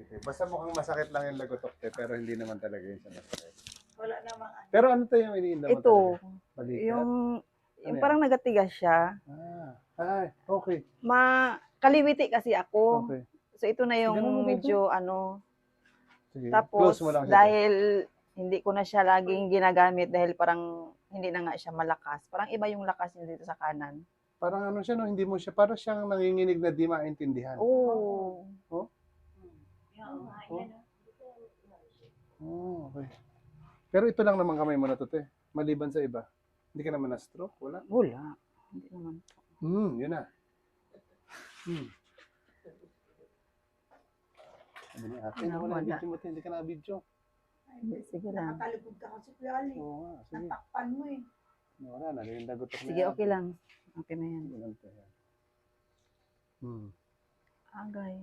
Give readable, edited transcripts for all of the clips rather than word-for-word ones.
Sige, te. Basta mukhang masakit lang yung lagotok, te, pero hindi naman talaga yun siya masakit. Wala namang ano. Pero ano to yung iniinda mo Ito, talaga? Balikat? yung Ano yan? parang nagatigas siya. Ay, okay. Kaliwiti kasi ako. Okay. So ito na yung Ganun mo, medyo ano. Sige. Tapos Close mo lang siya, te. dahil hindi ko na siya laging ginagamit dahil parang hindi na nga siya malakas. Parang iba yung lakas niya dito sa kanan. Parang ano siya, no? Hindi mo siya, parang siyang nanginginig na di maintindihan. Oo. Oh? Yan, Oh. yan. Oh, okay. Pero ito lang naman kamay mo na to, te. Maliban sa iba. Hindi ka naman na-stroke? Wala? Wala. Hindi naman. Yun na. Sabi ni ate, Wala, wala wala. video mo, te. Hindi ka na-video. Hindi, sige lang. Nakakalipod ka kasi Kuya Ali. Oo nga, sige. Natakpan mo eh. Wala na, nalindagotok na Sige, yan. okay lang. Okay na yan. Ganun, te, yan. Agay.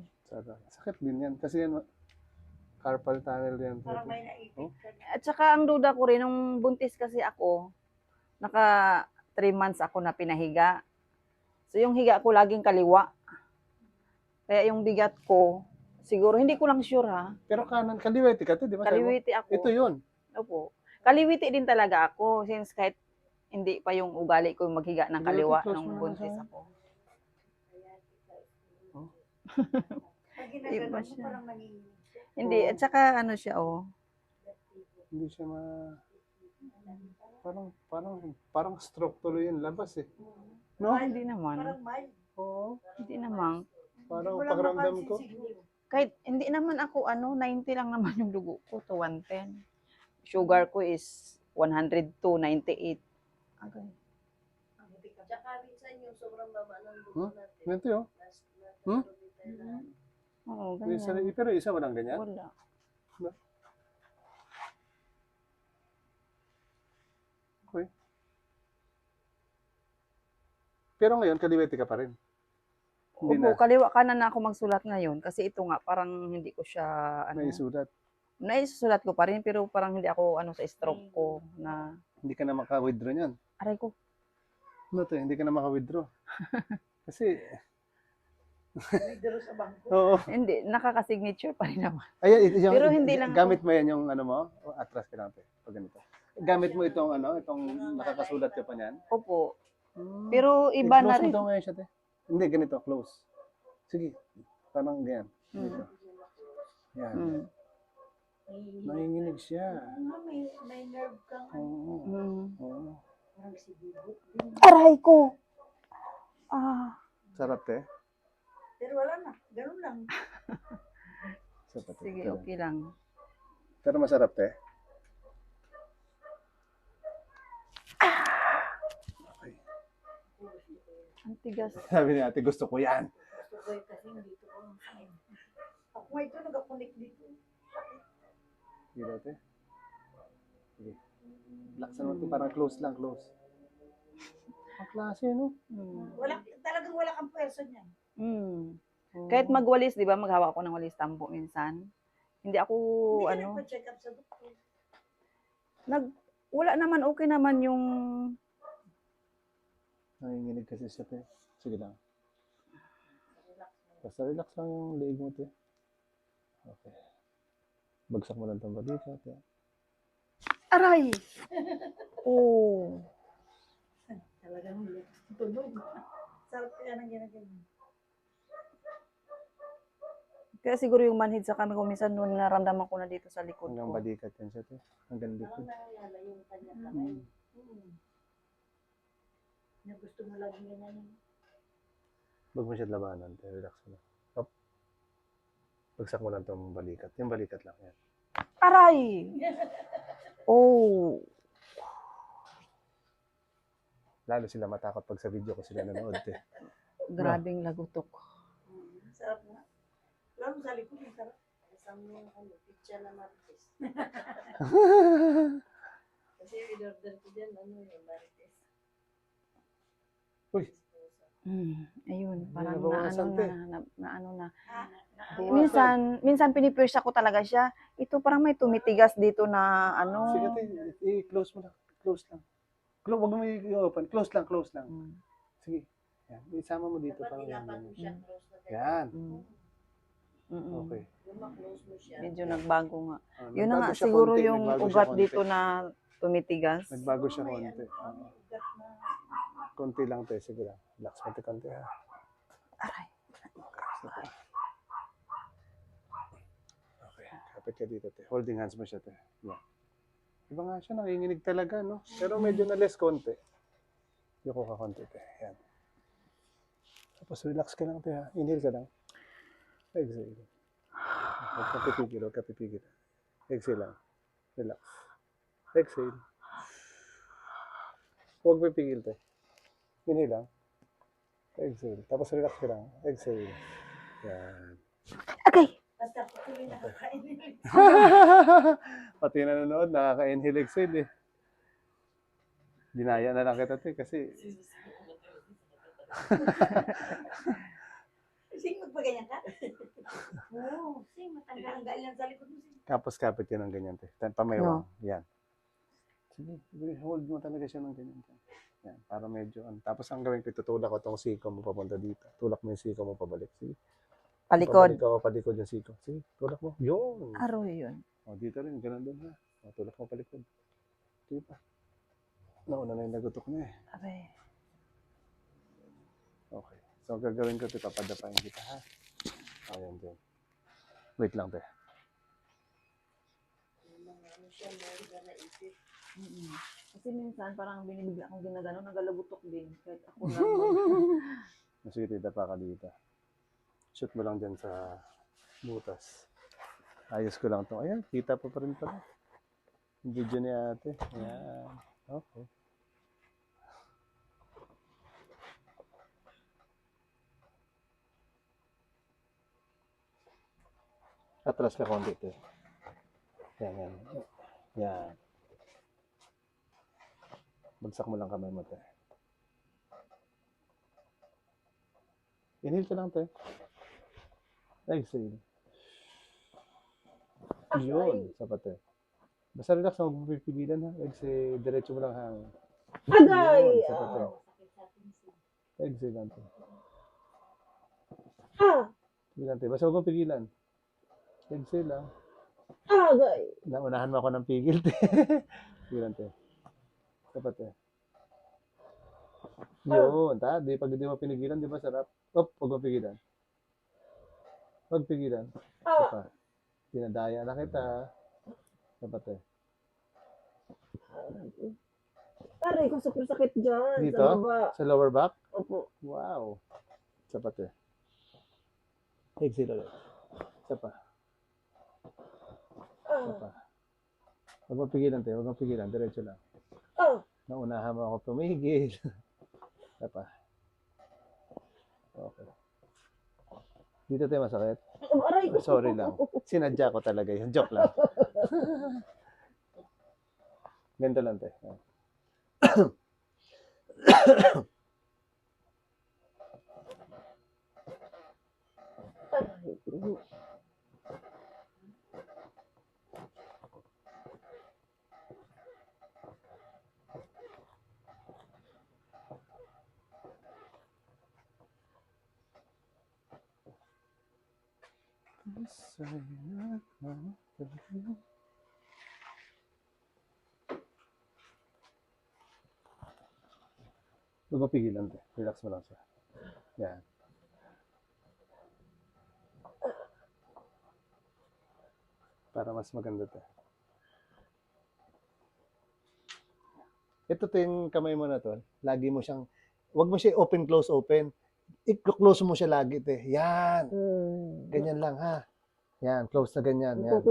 Sakit din yan. Kasi yan, carpal tunnel yan. te. Parang may naipit ka. At saka ang duda ko rin, nung buntis kasi ako, naka 3 months ako na pinahiga. So yung higa ko laging kaliwa. Kaya yung bigat ko, siguro, hindi ko lang sure ha. Pero kanan, kaliwete ka, te, di ba? Sabi mo? Kaliwiti ako. Ito yun. Opo. Kaliwiti din talaga ako since kahit hindi pa yung ugali ko yung maghiga ng Sige, kaliwa close nung mo naman buntis siya. ako. Pag Iba ginagano mo, siya. parang nanginginig siya. Hindi, at saka ano siya Hindi siya parang stroke tuloy yung labas eh. No? Hindi naman. Parang mild. Oo. Hindi naman. Parang Hindi mo lang pakiramdam ko. mapansin siguro. Kahit hindi naman ako 90 lang naman yung dugo ko to 110. Sugar ko is 102, 98. Okay. Tsaka minsan yung sobrang baba ng dugo natin. Ganito yun. Oo, Isa, ganyan. pero isa walang ganyan. Wala. Okay. Pero ngayon, kaliwete ka pa rin. Hindi Opo, na. kaliwa kanan na ako magsulat ngayon kasi ito nga parang hindi ko siya Naisulat. naisusulat ko pa rin pero parang hindi ako sa stroke ko na Hindi ka na maka-withdraw niyan. aray ko. No, te, hindi ka na maka-withdraw. Kasi, Dito sa bangko. oo. Hindi, nakaka-signature pa rin naman. Ayan, Pero hindi lang gamit mo yan yung ano mo? O, atras ka lang, te. Pag ganito. Gamit mo itong nakakasulat ka pa niyan. Opo. Pero iba na Close rin. mo ito ngayon siya, te. Hindi, ganito, close. Sige, parang ganyan. Dito. Yan. Mm. Nanginginig siya. May nerve kang ano. Oo. Mm. Oo. Parang si Bibo. Aray ko. Sarap, te. Pero wala na. Ganun lang. Sarap, te. Sige, okay lang. Pero masarap, te. Okay. Ang tigas. Sabi ni ate, gusto ko yan. Gusto ko eh, kasi dito ko. Ako nga ito, nag-connect dito. Sige, te. Sige. Laksan mo, te. Parang close lang, close. Ang klase, no? Talagang wala kang pwersa niyan. Kahit magwalis, di ba, maghawak ako ng walis tampo minsan. Hindi ako, Hindi ka nagpa-check up sa doktor. wala naman, okay naman yung, Nanginginig kasi siya, te. Sige lang. Basta relax lang yung leeg mo, te. Okay. Bagsak mo lang itong balita, te. aray! Oh. Talagang tunog. Sarap kaya nang ginagawa. Kaya siguro yung manhid sa kami ko minsan noon naramdaman ko na dito sa likod Hanggang ko. balikat yan siya, te. Hanggang likod. Naalala yung kanya kamay. Na gusto mo laging ganyan. Huwag mo siya labanan, te. Relax mo lang. Up. Bagsak mo lang itong balikat. Yung balikat lang yan. Aray! Oh. Lalo sila matakot pag sa video ko sila nanood, te. Grabing lagutok. Sarap nga. Lalo sa likod, ang sarap. Kasama yung pizza na marites. Kasi in-order ko dyan, yung marites. Uy, Ayun, parang nabawasan, te. na. Bawasan. Minsan pinipirsa ko talaga siya. Ito parang may tumitigas dito na Sige, te. I-close mo lang. Close lang. Huwag mo i-open. Close lang, close lang. Sige. Yan. Isama mo dito. Dapat Parang ilapan mo yan. siya, close na ganyan. Yan. Mm-mm. Okay. Yung ma-close mo siya. Medyo nagbago nga. Ah, Yun na nagbago nga, siya siguro konti, yung nagbago siya ugat konti. dito na tumitigas. Nagbago siya May konti. ano, ugat na. Konti lang, te. Sige lang. Relax, konti-konti ha. Aray. Okay, kapit ka dito, te. Holding hands mo siya, te. Yeah. Iba nga siya, nanginginig talaga, no? Pero medyo na less konti. Yuko ka konti, te. Yan. Tapos relax ka lang, te, ha? Inhale ka lang. Exhale. Huwag ka pipigil, huwag ka pipigil. Exhale lang. Relax. Exhale. Huwag pipigil, te. Inhale lang. Exhale. Tapos relax ka lang. Exhale. Yan. Okay. Basta ko tuloy nakakainin. Pati nanonood, nakaka-inhale exhale eh. Dinaya na lang kita, te, kasi Sing, magpaganyan ka? Oo, sing, matanggal lang sa likod mo. Sing. kapos kapit yun ng ganyan, te. Pamaywang. Yan. Sige, hold mo talaga siya ng ganyan. Yan, para medyo, tapos ang gawin ko, tutulak ko itong siko mo papunta dito. Tulak mo yung siko mo pabalik. Sige. Palikod. Pabalik ako, palikod yung siko. Sige, tulak mo. Yun. Aroy yun. O, dito rin, ganun din ha. O, tulak mo palikod. Sige pa. Nauna na yung nagutok na eh. Aray. Okay. So, ang gagawin ko, ito, papadapain kita ha. Ayan din. Wait lang, te. Yung mga ano siya, meron ka naisip. Mm-mm. Kasi minsan parang binibigla akong ginagano, nagalabutok din. Kahit ako lang. Sige, dapa ka dito. Shoot mo lang dyan sa butas. Ayos ko lang to. Ayan, kita pa rin pala. Yung video ni ate. Ayan. Okay. Atras ka konti ito. Yan, yan. Yan. Bagsak mo lang kamay mo, te. Inhale ka lang, te. Exhale. Yun, sapat eh. Basta relax, huwag mo pipigilan ha. Exhale, diretso mo lang hangin. Agay! Yun, sapat eh. Exhale lang, te. Sige lang, te. Basta huwag mo pigilan. Exhale lang. Agay! Naunahan mo ako ng pigil, te. Sige lang, te. Sapat eh. Yun, di pag hindi mo pinigilan, di ba sarap? Huwag mo pigilan. Huwag pigilan. Isa pa. Dinadaya na kita. Sapat eh. Aray ko, super sakit dyan. Dito? Sa baba. Sa lower back? Opo. Wow. Sapat eh. Exhale ulit. Isa pa. Isa pa. Huwag mo pigilan, te. Huwag mo pigilan. Diretso lang. Naunahan mo ako tumigil. Isa pa. Okay. Dito tayo masakit. Aray ko. Sorry lang. Sinadya ko talaga yun. Joke lang. Ganito lang, te. Huwag mapigilan, te. Relax mo lang siya. Yan. Para mas maganda, te. Ito yung kamay mo na to. Lagi mo siyang, huwag mo siya open, close, open. I-close mo siya lagi, te. Yan. Ganyan lang, ha. Yan, close na ganyan. Yan.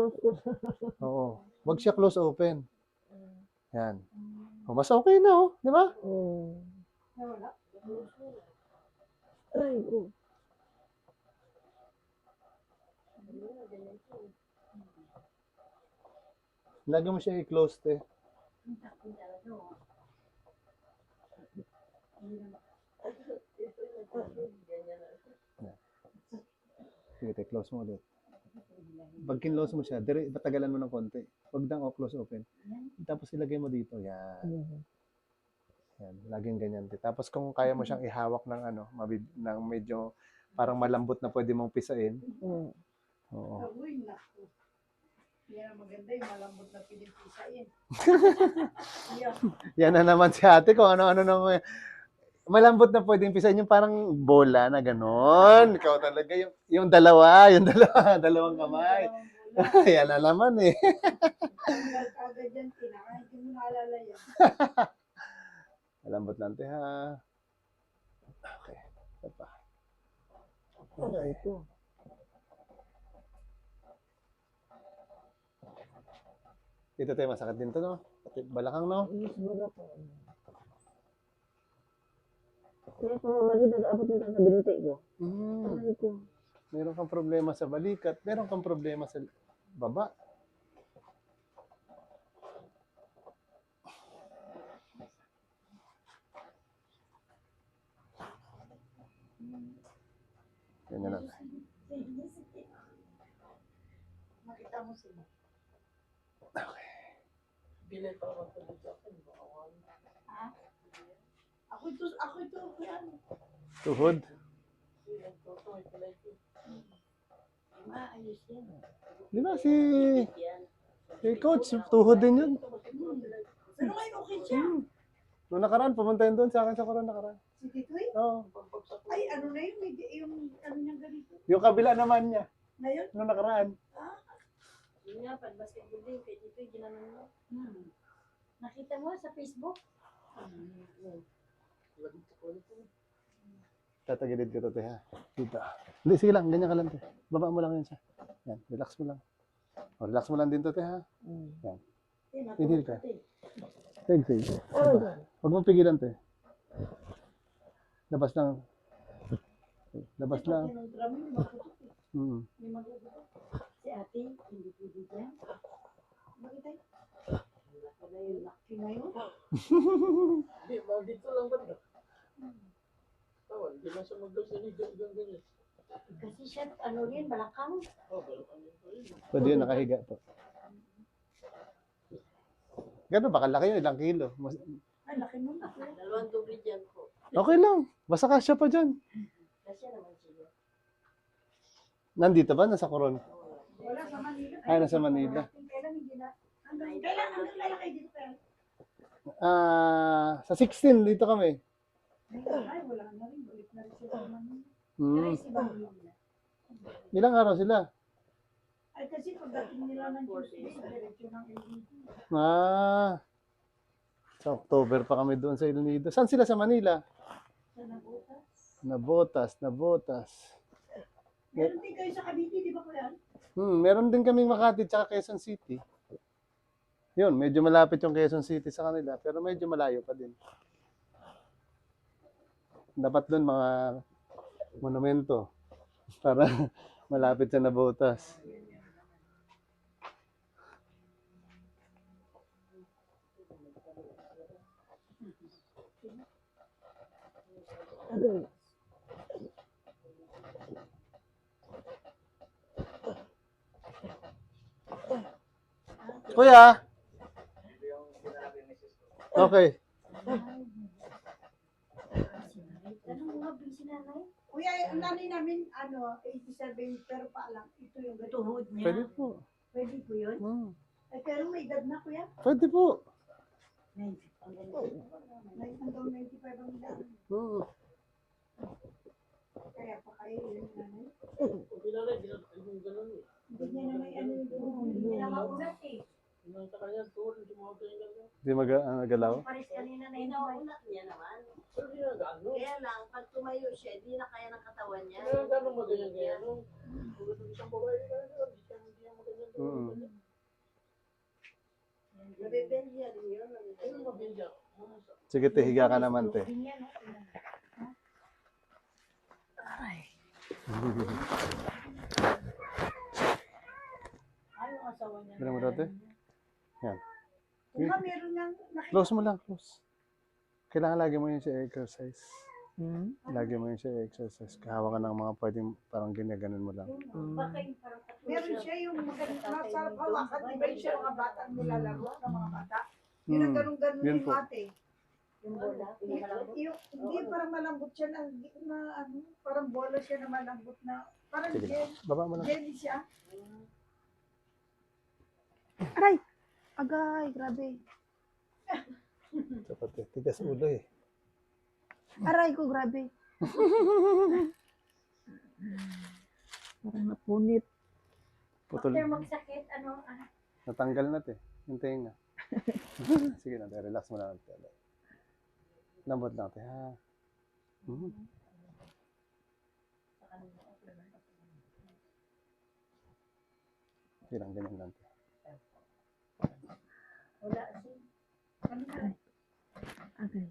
Oo. Huwag siya close, open. Yan. O, mas okay na, oh. Di ba? Wala. Aray ko. Lagi mo siya i-close, te. Sige, te, close mo ulit. Pag kinlose mo siya, batagalan mo ng konti. Huwag lang close open. Tapos ilagay mo dito. Yan. Yan. Laging ganyan, te. Tapos kung kaya mo siyang ihawak ng ng medyo parang malambot na pwede mong pisain, maganda yung malambot na pinipisain. Iya. Yan na naman si ate kung ano-ano naman. Malambot na pwedeng pisahin yung parang bola na gano'n. Ikaw talaga yung dalawa, dalawang kamay. Yan na naman eh. Tanggal agad yan, kinakain. Hindi mo naalala yan. Malambot lang ate ha. Okay. Ito pa. Okay. Dito tayo masakit din to, no? Pati balakang, no? Kaya kung mali, dapat nito sa binti ko. Mm. Meron kang problema sa balikat, meron kang problema sa baba. Yan na lang. Makita mo sila. Okay. Ako ito, yan. Tuhod. Maayos yan. Di ba si coach, tuhod din yun. Pero ngayon okay siya. Noong nakaraan, pumunta yun doon sa akin sa koron nakaraan. Si Titoy? Oo. Ay, ano na yun? Yung ano niyang ganito. Yung kabila naman niya, Ngayon? noong nakaraan. Yun nga, pag basketball din, kaya dito yung ginanon mo. Nakita mo sa Facebook? Tatagilid ko to, te, ha? Dito. Hindi, sige lang, ganyan ka lang, te. Baba mo lang yan siya. Yan, relax mo lang. O, relax mo lang din to, te, ha? Yan. Inhale ka. Sige. Huwag mong pigilan, te. Labas lang. Labas lang. Mm. Si ate, hindi pwede dyan. Bakit tayo? Wala yung laki ngayon. Hindi, dito lang banda. Tawal, di ba siya magdasali ganyan? Kasi siya, ano rin, balakang. Oh, balakan yun pa rin. Pwede yun, nakahiga po. Gano'n ba? Kalaki yun, ilang kilo. Ay, laki mo na. Dalawang doble dyan po. Okay lang. Basta kasya pa dyan. Kasi naman siya. Nandito ba? Nasa koron? Wala sa Manila. Ay, nasa Manila. Kailan hindi na? Hanggang lalaki dito kaya? Sa 16, dito kami. Ay, wala na rin. Balik na rin sila sa Manila. Hmm. Ay, si Manila. Ilang araw sila? Ay, kasi pagdating nila ng Tuesday, diretso ng LDT. Sa October pa kami doon sa El Nido. Saan sila sa Manila? Sa Nabutas. Nabotas. Meron din kayo sa Cavite, di ba kuya? Meron din kaming Makati tsaka Quezon City. Yun, medyo malapit yung Quezon City sa kanila, pero medyo malayo pa din. Dapat doon mga monumento para malapit sa Nabotas. Kuya. Okay. Anong mga busy nanay? Kuya, ang nanay namin, 87, pero paalam, ito yung tuhod niya. Pwede po. Pwede po yun? Ay, pero may edad na kuya. Pwede po. Hanggang 95 ang edad. Kaya pa kayo yun nanay. Kung pinalay, yung ganun eh. Hindi niya na may ano yung tuhod. Hindi niya na maunat eh. Yung sa kanya, tuwal, sumawag kayo gano'n. Hindi magalaw? Pares kanina na yun. Inaunat niya naman. Pero di na gano'n. Kaya lang, pag tumayo siya, di na kaya ng katawan niya. Kaya gano'n maganyan-ganyan. Tulad ng isang babae na gano'n, hindi siya maganyan. Nabibelya rin yun. Ano mabilya? Sige, te, higa ka naman, te. Ay, yung asawa niya. Ganun mo dati? Yan. Kung nga meron nang nakita. Close mo lang, close. Kailangan lagi mo yun siya exercise. Lagi mo yun siya exercise. Kahawa ka ng mga pwedeng parang ganyan mo lang. Baka yung parang meron siya yung masarap hawakan. Di ba yung siya mga bata ang nilalaro ng mga bata? Yung nagganong-ganon Yun yung po. ate. Yung bola? Hindi parang malambot siya na, parang bola siya na malambot na, parang Sige. gel. Baba mo lang. Jelly siya. Aray! Agay, grabe. Dapat eh. Tigas ulo eh. Aray ko, grabe. Parang napunit. Putol. After magsakit, Natanggal na te. Yung tenga. Sige na, te. Relax mo na. Te. Lambot lang te. Ha? Mhm. Sige lang, ganyan lang te. wala si. Agay. Ate.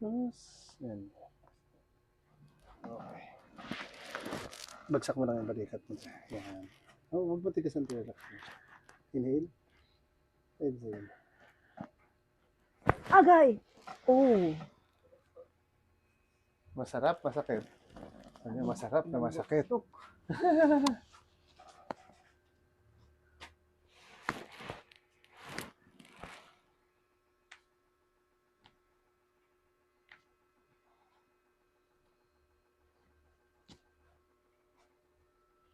Tapos, yan. Okay. Bagsak mo lang yung balikat mo. Yan. Oh, huwag mo tigas ang relax mo. Inhale. Exhale. Agay! Oh. Masarap, masakit. Ano, masarap na masakit.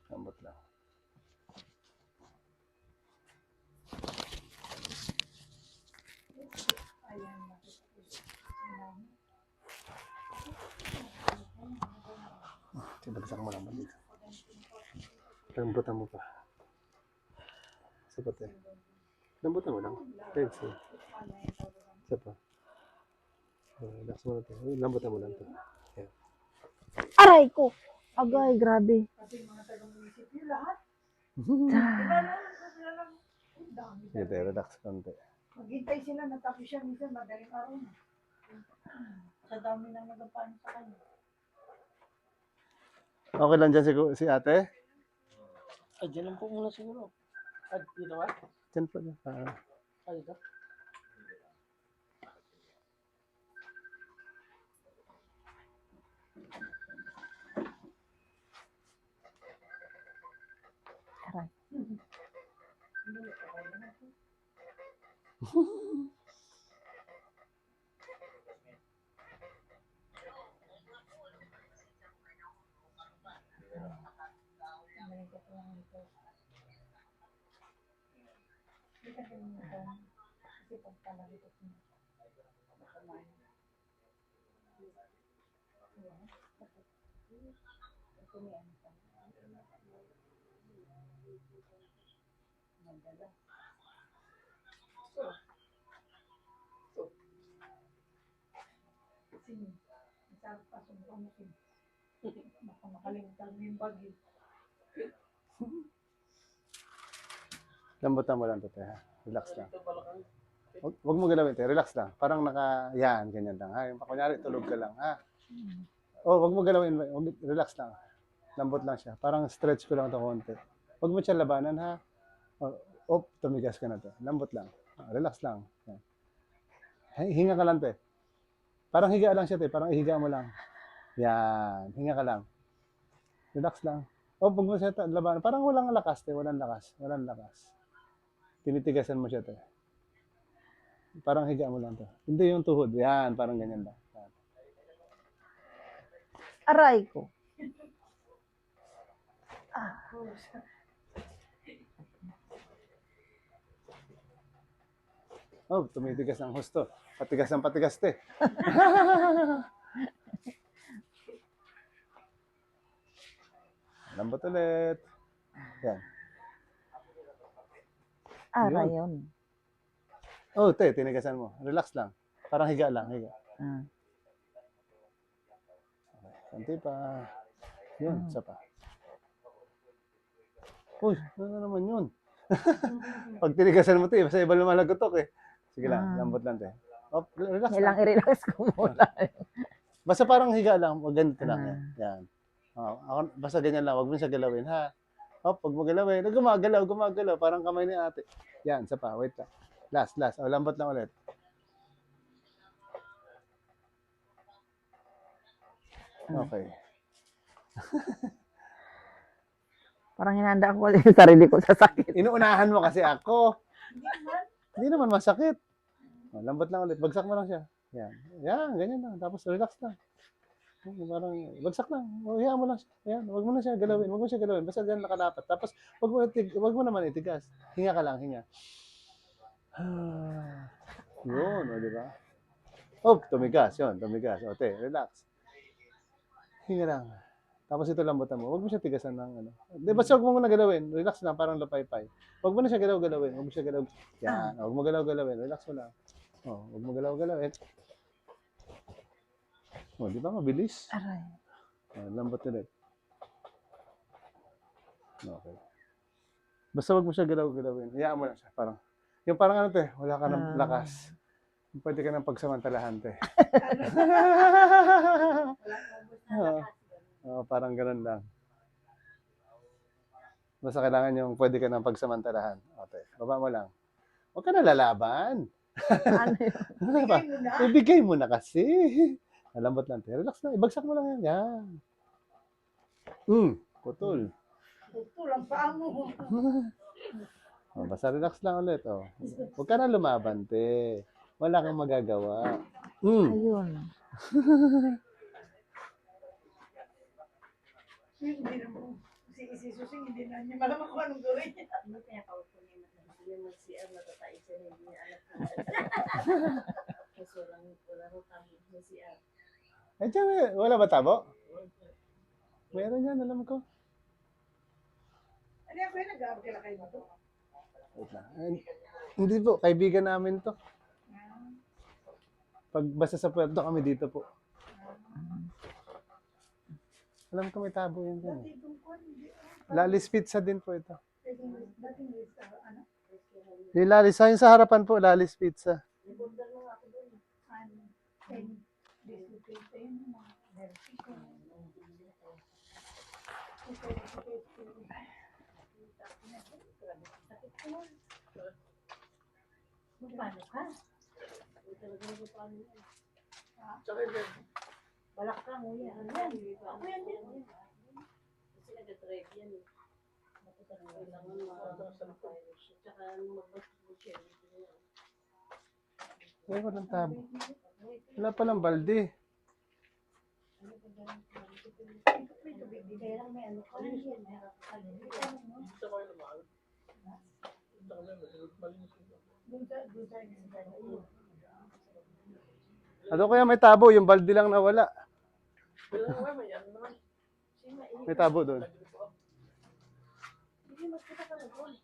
Lambot lang. Bagsak mo lang ba dito? Lambutan mo pa. Sapat eh. Lambutan mo lang. Exhale. Isa pa. Relax mo lang ito. Lambutan mo lang ito. Yan. Aray ko! Agay, grabe. Kasi mga taga-munisipyo lahat. Sige, relax konti. Maghintay sila, natapos siya minsan, madaling araw na. Sa dami nang nagapaan sa kanya. Okay lang dyan si ate? Ay, dyan lang po muna siguro. Ay, dito ba? Dyan po dyan. Ay, dito. Aray. Kasi, masarap pa sumbong mo sin. Baka makalimutan mo yung bagyo. Lambutan mo lang ito, ha? Relax lang. Ito pala kami. Huwag mo galawin, te. Relax lang. Parang yan, ganyan lang, ha? Yung kunyari, tulog ka lang, ha? Oh, huwag mo galawin. Relax lang. Lambot lang siya. Parang stretch ko lang ito konti. Huwag mo siya labanan, ha? Oh, tumigas ka na to. Lambot lang. Relax lang. Yan. Hinga ka lang, te. Parang higa lang siya, te. Parang ihiga mo lang. Yan. Hinga ka lang. Relax lang. Oh, huwag mo siya labanan. Parang walang lakas, te. Walang lakas. Walang lakas. Tinitigasan mo siya, te. Parang higa mo lang to. Hindi yung tuhod. Yan, parang ganyan lang. Yan. Aray ko. Oh, tumitigas ng husto. Patigas ng patigas, te. Lambot ulit. Yan. Aray yun. Oh, te, tinigasan mo. Relax lang. Parang higa lang, higa. Ah. Konti pa. Yun, isa pa. Uy, ano na naman yun? Pag tinigasan mo, te, sa iba lumalagotok eh. Sige lang, lambot lang, te. Oh, relax lang. Kailang i-relax ko muna. Basta parang higa lang, ganito lang. Yan. Ako, basta ganyan lang, huwag mo siya galawin, ha? Hop, huwag mo galawin. Gumagalaw. Parang kamay ni ate. Yan, isa pa, wait lang. Last. O, lambot lang ulit. Okay. Parang hinanda ko yung sarili ko sa sakit. Inuunahan mo kasi ako. Hindi naman masakit. Oh, lambot lang ulit. Bagsak mo lang siya. Yan. Yan, ganyan lang. Tapos relax lang. Parang bagsak lang. O, hayaan mo lang siya. Yan. Huwag mo na siya galawin. Huwag mo siya galawin. Basta dyan nakalapat. Tapos, huwag mo naman itigas. Hinga ka lang, hinga. Yun, o, di ba? Oh, tumigas. Yun, tumigas. O, te, relax. Hinga lang. Tapos ito lambutan mo. Huwag mo siya tigasan ng ano. Di ba, huwag mo muna galawin. Relax lang, parang lapay-pay. Huwag mo na siya galaw-galawin. Huwag mo siya galaw. Yan. Huwag mo galaw-galawin. Relax mo lang. Oh, huwag mo galaw-galawin. Oh, di ba mabilis? Aray. Lambot ulit. Okay. Basta wag mo siya galaw-galawin. Hayaan mo lang siya. Yung parang ano te, wala ka ng lakas. Pwede ka ng pagsamantalahan te. Parang ganun lang. Basta kailangan yung pwede ka ng pagsamantalahan. Okay, baba mo lang. Huwag ka na lalaban. Ano yun? Ibigay mo na kasi. Lambot lang te. Relax lang. Ibagsak mo lang yan. Yan. Putol. Putol ang paa mo. Basta relax lang ulit. Huwag ka na lumaban, te. Wala kang magagawa. Ayun. Hindi naman. Si Susing, hindi na niya malaman kung anong gawin niya. Hindi kaya kaupo niya na hindi naman si Ar natatais siya hindi niya alam kung kasi wala rin kami na si Ar. Ay, tiyan, wala ba tabo? Meron yan, alam ko. Ano yan, kuya? Nag-aabot kayo dito? Wait lang. Hindi po, kaibigan namin to. Pag basta sa Puerto kami dito po. Alam ko may tabo yan dyan. Dati itong kuwan, hindi. Lalis Pizza din po ito. Dating ano? Yung Lalis, yung sa harapan po, Lalis Pizza. Paano ka? Tsaka yun. Balak ka mo yan. Ako yan din. Kasi nag-drive yan eh. Kailangan tsaka mag-basbo siya. Ay, walang tabo. Wala palang balde. Kaya lang may ano ka yan. Gusto ko yung lumaan. Gusto ko yung malinis yun. Ano kaya may tabo? Yung balde lang nawala. Wala naman, may ano naman. May tabo doon.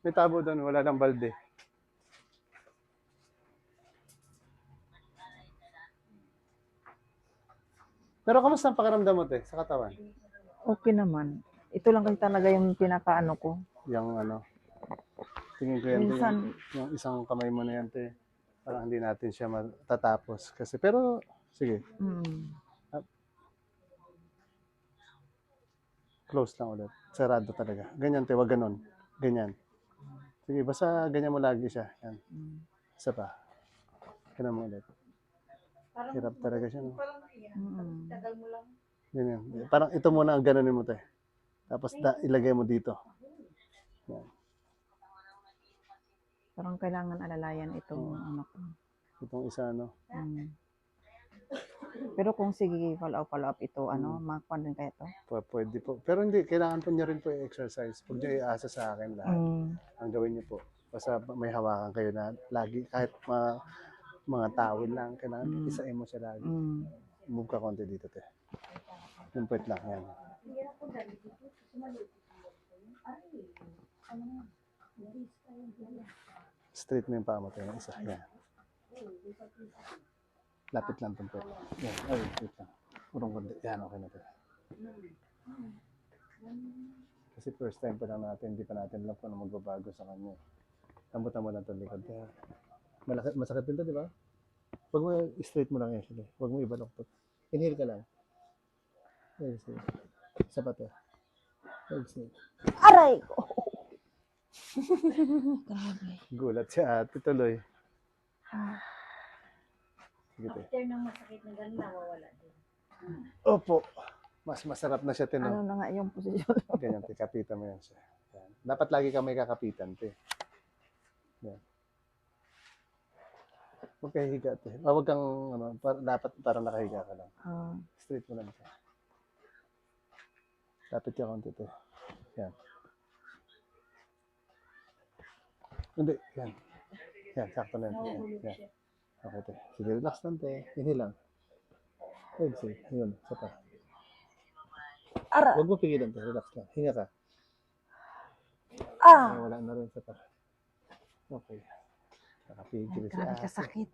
May tabo doon, wala lang balde. Pero kamusta ang pakiramdam mo, te, sa katawan? Okay naman. Ito lang kasi talaga yung pinakaano ko. Yung ano, tingin ko yan, te, Minsan, yung isang kamay mo na yan, te. Parang hindi natin siya matatapos. Kasi, pero, sige, close lang ulit. Sarado talaga. Ganyan, te, wag ganon. Ganyan. Sige, basta ganyan mo lagi siya. Yan. Isa pa. Ganyan mo ulit. Hirap talaga siya, no? Parang iyan. Tagal mo lang. Ganyan. Parang ito muna ang ganonin mo, te. Tapos ilagay mo dito. Yan. parang kailangan alalayan itong ano ko. Itong isa, no? Pero kung sige, follow up ito, makakuha din kaya ito. Pwede po. Pero hindi, kailangan po niyo rin po i-exercise. Huwag niyo iasa sa akin lahat. Ang gawin niyo po. Basta may hawakan kayo na lagi, kahit mga tawid lang, kailangan isain mo siya lagi. Move ka konti dito, te. Yung puwet lang, yan. Straight mo yung paa mo, te. Yung isa, yan. Lapit lang itong puwet. Yan, ay, wait lang. Purong kundi. Yan, okay na, te. Kasi first time pa lang natin, hindi pa natin alam kung ano magbabago sa kanya. Tambutan mo lang itong likod. Masakit din ito, di ba? Huwag mo, straight mo lang yan sila. Huwag mo ibaloktot. Inhale ka lang. Exhale. Isa pa to. Exhale. Aray ko! Gulat si ate tuloy. Sige, te. After ng masakit na gano'n, nawawala din. Opo. Mas masarap na siya, Ano tino. na nga yung posisyon? Ganyan, te. Kapitan mo yan siya. Yan. Dapat lagi ka may kakapitan, te. Yan. Huwag kayo higa, te. Huwag kang, ano, dapat parang nakahiga ka lang. Ah. Straight mo lang siya. Lapit ka konti, te. Yan. Hindi, yan. Yan, sakto na yan. Yan. Okay, te. Sige, relax lang, te. Inhale lang. Exhale. Yun, isa pa. Ara! Huwag mo pigilan, te. Relax lang. Hinga ka. Ah! Wala na rin, isa pa. Okay. Nakapigil si Grabe ate. kasakit.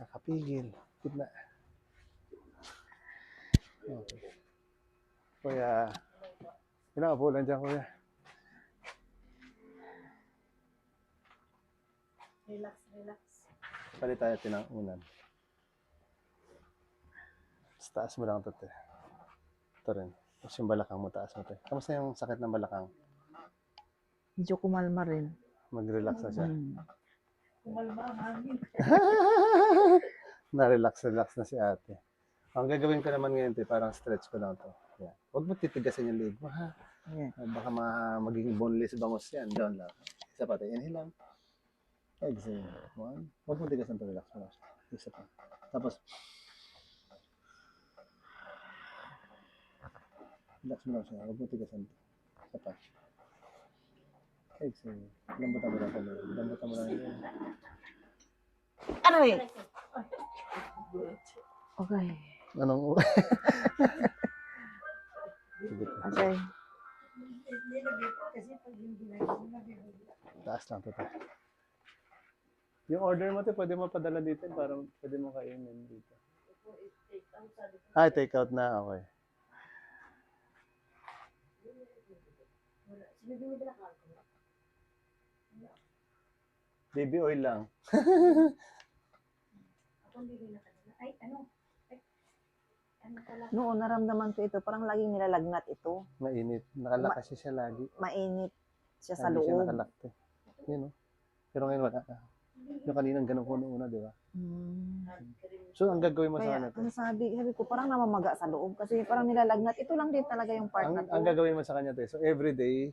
Nakapigil. Gitna. Okay. Kuya, ilang abulan dyan, kuya? Relax, relax. Palit tayo tinangunan. Taas mo lang ito, te. Ito rin. Tapos yung balakang mo, taas mo, te. Kamusta yung sakit ng balakang? Medyo kumalma rin. Mag-relax na siya. Kumalma ang hangin. Na-relax na si ate. Ang gagawin ko naman ngayon, te, parang stretch ko lang to. Yan. Huwag mo titigasin yung leg mo, ha? Ayan. Baka maging boneless bangus yan. Down lang. Isa pa, te. Inhale lang. Exhale. One. Huwag mo tigasan to. Relax mo lang siya. Isa pa. Tapos, relax mo lang siya. Huwag mo tigasan to. Isa pa. Exhale. Lambutan mo lang kami. Lambutan mo lang yun. Ano eh? Okay. Anong... Sige, te. Okay. Hindi nabito kasi pag hindi nabito. Taas lang to, te. Yung order mo, te, pwede mo padala dito para pwede mo kainin dito. Take out na. Okay. Baby oil lang. Ay, ano? Ano pala? Noon, naramdaman ko ito. Parang laging nilalagnat ito. Mainit. Nakalakas siya lagi. Mainit siya sa Lagi siya loob. nakalakte. Yun, no? Pero ngayon wala na. Yung kaninang ganun ko una, di ba? So, ang gagawin mo sa Kaya, kanya, te, sabi ko, parang namamaga sa loob. Kasi parang nilalagnat. Ito lang din talaga yung part na ang to. gagawin mo sa kanya, te, so every day,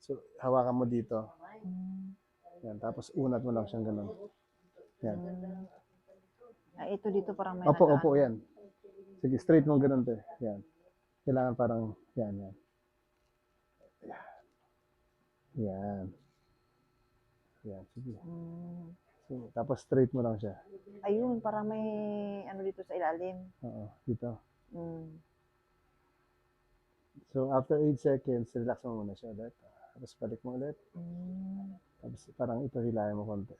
so hawakan mo dito. Mm. Yan, tapos unat mo lang siyang ganun. Yan. Ay, ito dito parang may Opo, nagaan. opo, yan. Sige, straight mo ganun, te. Yan. Kailangan parang, yan. Yan. Yan, sige. Mm. So, tapos straight mo lang siya. Ayun, parang may ano dito sa ilalim. Oo, dito. Mm. So, after 8 seconds, relax mo muna siya ulit. Tapos balik mo ulit. Mm. Tapos parang ito, hilahin mo konti.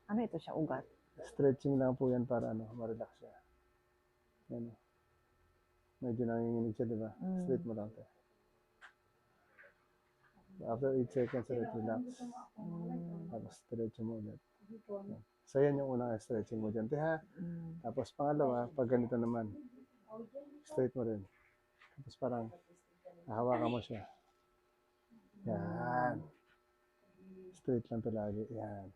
Ano ito siya, ugat? Stretching lang po yan para ma-relax siya. Yan. Medyo nanginginig siya, di ba? Mm. Straight mo lang ito. After 8 seconds, ulit relax. Tapos stretch mo ulit. Yan. So, yan yung unang stretching mo dyan. Ha? Mm. Tapos pangalawa, pag ganito naman, straight mo rin. Tapos parang, hahawakan mo siya. Yan. Straight lang to lagi. Yan.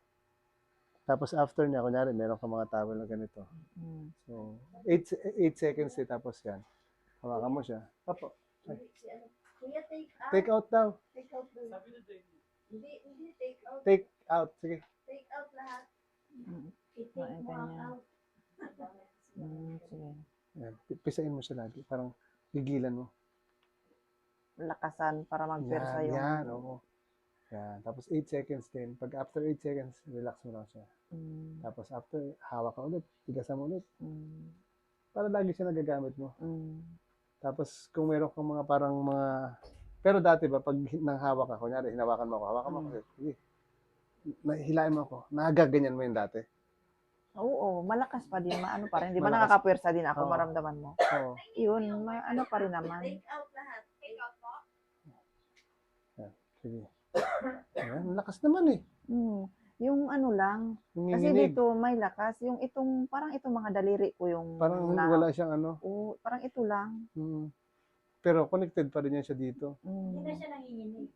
Tapos after niya, kunyari, meron ka mga towel na ganito. Mm. So, 8 seconds eh, tapos yan. Hawakan mo siya. Apo. Kuya, take out. Take out daw. Take out. Hindi, take out. Take out. Sige. Take out lahat. Mm. I-take Ay, mo ganyan. out. Sige. Yan. Pisain mo siya lagi. Parang gigilan mo. Lakasan para magpersa yung... Yan. Oo. Yan. Tapos 8 seconds din. Pag after 8 seconds, relax mo lang siya. Mm. Tapos after, hawak ka ulit. Tigasan mo ulit. Mm. Para lagi siya nagagamit mo. Mm. Tapos kung meron kang mga parang mga... Pero dati ba, pag nang hawak ka, kunyari, hinawakan mo ako, hawakan mo ako. Sige. Hilain mo ako. Nagaganyan mo yung dati. Oo, malakas pa din. Maano pa rin. Di ba Malakas. nakakapwersa din ako, Oo. maramdaman mo? Oo. Yun, may ano pa rin naman. Take out lahat. Take out po. Sige. Ayan, lakas naman eh. Mm. Yung ano lang, Yung kasi nginginig. dito may lakas. Yung itong, parang itong mga daliri ko yung... Parang wala siyang ano. Oo, parang ito lang. Pero connected pa rin yan siya dito. Mm. Hindi na siya nanginginig.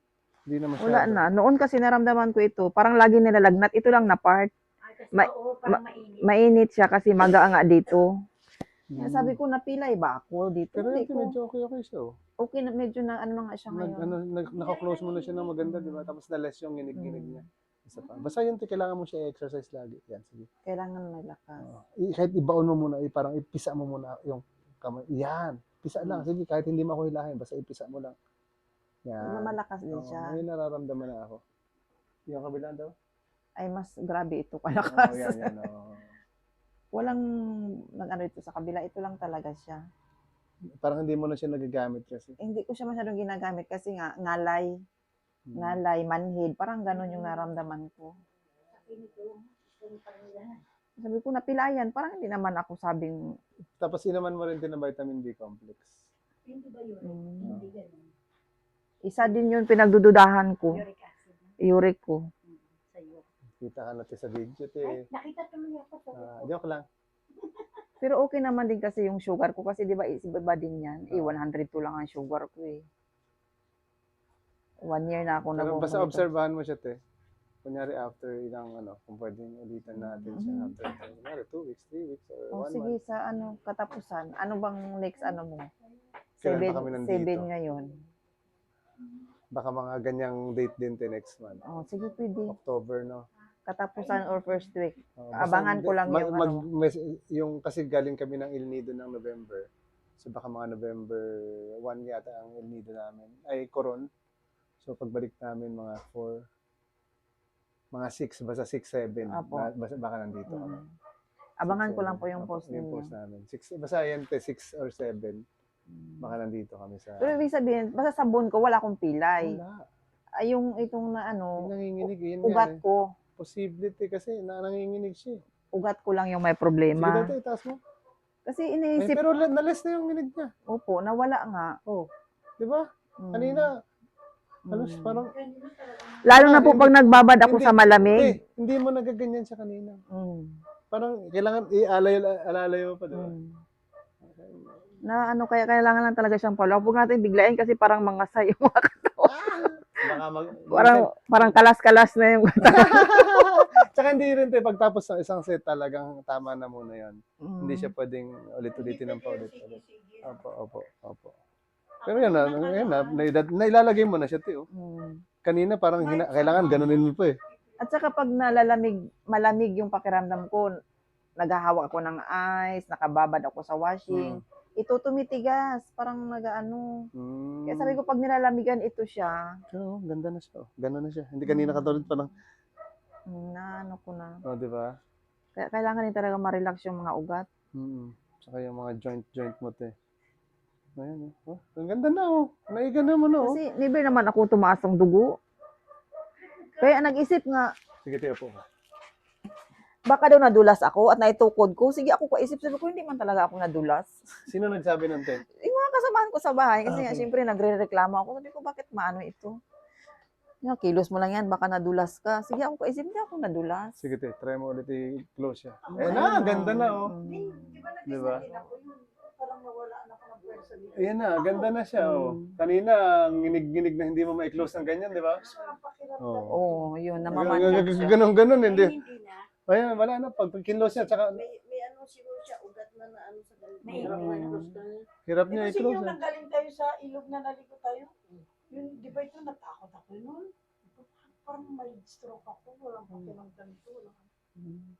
Hindi na masyado. Wala na. Noon kasi naramdaman ko ito, parang lagi nilalagnat. Ito lang na part. Ay, kasi Ma- oo, parang mainit. Mainit siya kasi maga nga dito. Mm. Kaya sabi ko, napilay ba ako dito? Pero Hindi ito ko. medyo okay siya oh. Okay na, medyo na ano na nga siya Naka-close mo na siya ng maganda, di ba? Tapos na-less yung nginig-nginig niya. Isa pa. Basta yun, kailangan mo siya i-exercise lagi. Yan, sige. Kailangan may lakas. Kahit ibaon mo muna, parang ipisa mo muna yung kamay. Yan. Pisa lang. Sige, kahit hindi mo ako hilahin, basta ipisa mo lang. Yan. Malakas din siya. May nararamdaman na ako. Yung kabila daw? Ay, mas grabe ito Oo, kalakas. yan. Oo. Walang nag-ano ito sa kabila. Ito lang talaga siya. Parang hindi mo na siya nagagamit kasi. Hindi ko siya masyadong ginagamit kasi nga, ngalay, manhid. Parang ganun yung naramdaman ko. Sabi ko, napilayan. Parang hindi naman ako sabing, Tapos inaman mo rin din ng vitamin B complex. Hindi ba yun? mm, Hindi ganun. isa din yun pinagdududahan ko. Uric acid. Uric ko. Sa'yo. Kita ka natin sa video, Ay, te. nakita tuloy ako sa Joke lang. Pero okay naman din kasi yung sugar ko. Kasi di ba, iba din yan. 102 lang ang sugar ko eh. 1 year na ako Pero basta nagmumonitor. obserbahan mo siya, te. Kunyari after ilang kung pwedeng ulitan natin siya after kunyari 2 weeks, 3 weeks, or 1 Sige, month. sa katapusan. Ano bang next mo? Kailan ba kami 7 nandito? ngayon. Baka mga ganyang date din te next month. Sige, pwede. October, no? Katapusan or first week. Basta Abangan ko lang yung yung kasi galing kami ng El Nido ng November. So baka mga November 1 yata ang El Nido namin. Ay, Coron. So pagbalik namin mga 4, mga 6, basta 6, 7. Apo. Baka nandito kami. Abangan 6, ko lang 7. po yung post Yung ninyo. post namin. 6, basta yan te, 6 or 7. Baka nandito kami sa... Pero ibig sabihin, basta sabon ko, wala akong pilay. Wala. Ay, yung itong na Yung nanginginig, yun ugat nga. ko. Posibility kasi nanginginig siya. Ugat ko lang yung may Sige problema. dati, itaas mo. Kasi Ay, iniisip, pero nalis na yung nginig niya. opo, nawala nga. Oh, di ba? Kanina, halos Mm. parang... Lalo na po Hindi- pag nagbabad ako hindi- sa malamig. Hindi mo nagaganyan siya kanina. Mm. Parang kailangan alalay mo pa, di ba? Mm. Na kaya kailangan lang talaga siyang follow. Huwag natin biglayin kasi parang mga sayo. Baka parang kalas-kalas na yung Tsaka hindi rin tayo pagtapos ng isang set talagang tama na muna yon. Hindi Mm. siya pwedeng ulit-ulitin ng paulit-ulit. Opo. Pero yan na, nailalagay mo na siya, Tio. Mm. Kanina parang kailangan ganunin mo pa eh. At saka pag malamig yung pakiramdam ko, naghahawak ako ng ice, nakababad ako sa washing, ito tumitigas, parang nagaano. Kaya sabi ko, pag nilalamigan ito siya, Oo, ganda na siya. Ganda na siya. Hindi kanina katulad parang, na ko na. di ba? Kaya kailangan din talaga ma-relax yung mga ugat. Tsaka yung mga joint mo, te. Ayan, oh. Ang ganda na, oh. Naiga naman, oh. Kasi never naman ako tumaas ng dugo. Kaya nag-isip nga, Sige, te, po. baka daw nadulas ako at naitukod ko. Sige, ako kaisip, sabi ko, hindi man talaga ako nadulas. Sino nagsabi nun, te? Yung mga kasamahan ko sa bahay, kasi nga, Okay. siyempre, nagre-reklamo ako. Sabi ko, bakit maano ito? Nga, kilos mo lang yan, baka nadulas ka. Sige, ako kaisip, hindi ako nadulas. Sige, te. Try mo ulit i-close siya. Mm. Eh na, ganda na, oh. Mm. Di ba Di ba? nag-isa din ako yun? Parang nawala na ako ng pwersa dito. Ayan na, ganda na siya, oh. Mm. Kanina, nginig-nginig na hindi mo ma-close ng ganyan, di ba? Walang pakiramdam. Oo. Oo, yun, namamanhid siya. Ganon-ganon, hindi. Hindi na. Ayan, wala na. Pag kinlose niya, tsaka May ano siguro siya, ugat na ano sa ganito. May Hirap i-close na niya. hirap Di niya ba kasi i-close. yung Eh. nanggaling tayo sa ilog na naligo tayo? Yun, di ba ito natakot ako noon? Parang may stroke ako, walang pakiramdam ito.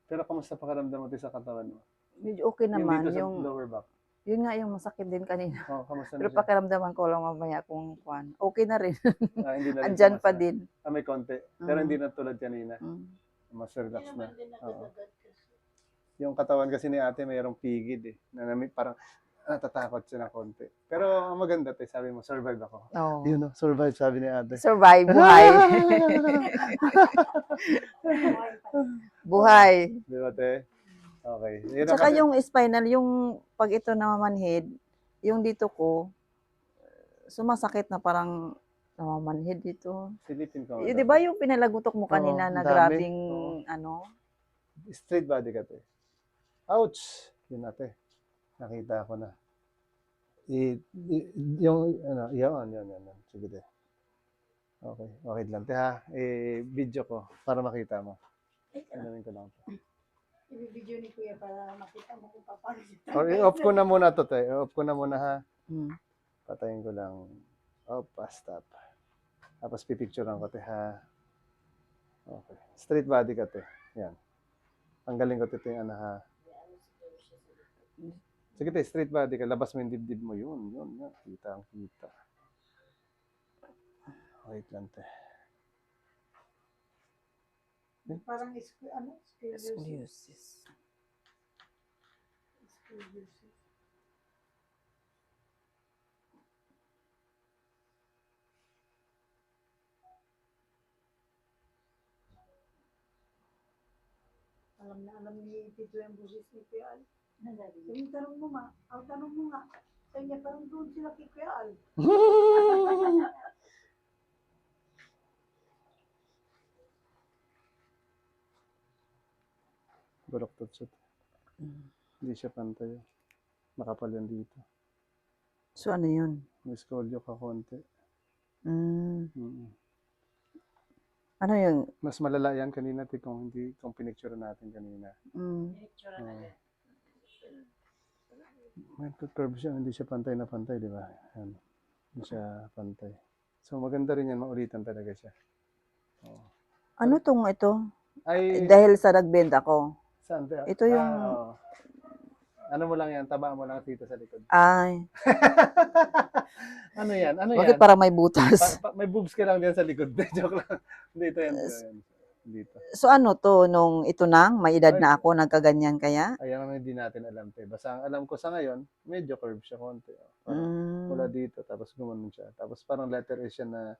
Pero kamusta pakiramdam mo sa katawan mo? Medyo okay naman. Yung dito sa Yung, lower back. yun nga yung masakit din kanina. Oh, kamusta na Pero siya? pakiramdaman ko lang mamaya kung kwan. Okay na rin. Hindi na rin Andyan pa tumasa. din. May konti. Pero Mm. hindi na tulad kanina. Mm. Mas relax Hindi na. naman din nagagagat kasi. Yung katawan kasi ni ate mayroong pigid eh. Parang natatakot siya ng konti. Pero ang maganda te, sabi mo, survive ako. Oh. Yun no, survive sabi ni ate. Survive, buhay. buhay. Di ba te? Okay. Yun ang Tsaka kasi- yung spinal, yung pag ito namamanhid, yung dito ko, sumasakit na parang namamanhid dito. silipin ko. Di ba yung pinalagutok mo kanina Oo, na ang dami. grabing Oo. ano? Straight body ka te. Ouch! Yun ate. Nakita ko na. Yung, yun. Sige te. Okay, okay lang te ha. Video ko para makita mo. Ano ko lang to. Ibibidyo ni Kuya para makita mo kung paano siya. Or i-off ko na muna to te. I-off ko na muna ha. Hmm. Patayin ko lang. Stop. Tapos pipicturean ko te ha. Okay. Straight body ka, te. Yan. Tanggalin ko, te, yung ano, ha. Sige, te, straight body ka. Labas mo yung dibdib mo. Yun. Kita ang kita. Wait lang, te. Parang scoliosis. Scoliosis. Scoliosis. Alam na alam ni Tito yung busis ni Kuya Al. Yung tanong mo nga, ang tanong mo nga, sa inyo parang doon sila kay Kuya Al. Baloktot siya, te. Hindi siya pantay. Makapal yan dito. So, ano yun? May scolio ka konti. Mm. Mm. Ano yun? Mas malala yan kanina, te, kung pinicture natin kanina. Mm. May curve siya, hindi siya pantay na pantay, di ba? Yan. Hindi siya pantay. So maganda rin yan, maulitan talaga siya. Oo. Ano tong ito? Ay, Dahil sa nagbend ako. saan? Te? Ito yung... oo. Ano mo lang yan, taba mo lang dito sa likod. Ay, Ano yan? Ano bakit yan? parang may butas? May boobs ka lang diyan sa likod. Joke lang. Dito yan. Dito. So ano to, nung ito nang, may edad na ako, nagkaganyan kaya? Ayan ang hindi natin alam, te. Basta ang alam ko sa ngayon, medyo curve siya konti. Parang mula dito, tapos gumanon siya. Tapos parang letter S siya na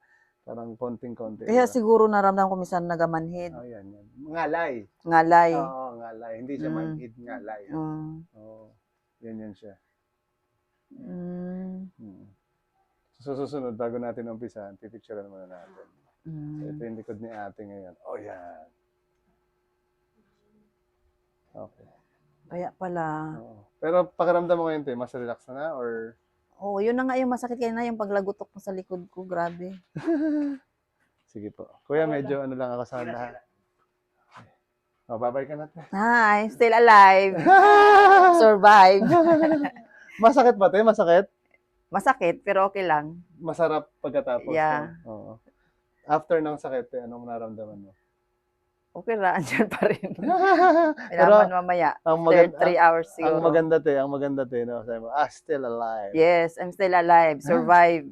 parang konting-konti. Kaya diba? siguro naramdaman ko minsan nagamanhid. Oh, yan. Ngalay. Ngalay. Oo, ngalay. Hindi siya manhid, ngalay. Oo. Yan siya. Mm. So, susunod, bago natin umpisahan, pipicturean muna natin. Mm. So, ito yung likod ni ate ngayon. Oh, yan. Okay. Kaya pala. Oo. Pero pakiramdam mo ngayon, te, mas relax na or... Oo, yun na nga yung masakit kanina, yung paglagutok mo sa likod ko, grabe. Sige po. Kuya, medyo ano lang ako sa lahat. Oh, bye-bye ka na, te. Hi, still alive. Survive. Masakit ba, te? Masakit? Masakit, pero okay lang. Masarap pagkatapos. Yeah. No? Oo. After ng sakit, te, anong naramdaman mo? Okay lang, andyan pa rin. Pero Kailangan mamaya. ang After maganda, 3 hours ang siguro. maganda, te, no? Sabi mo, still alive. Yes, I'm still alive. Survive.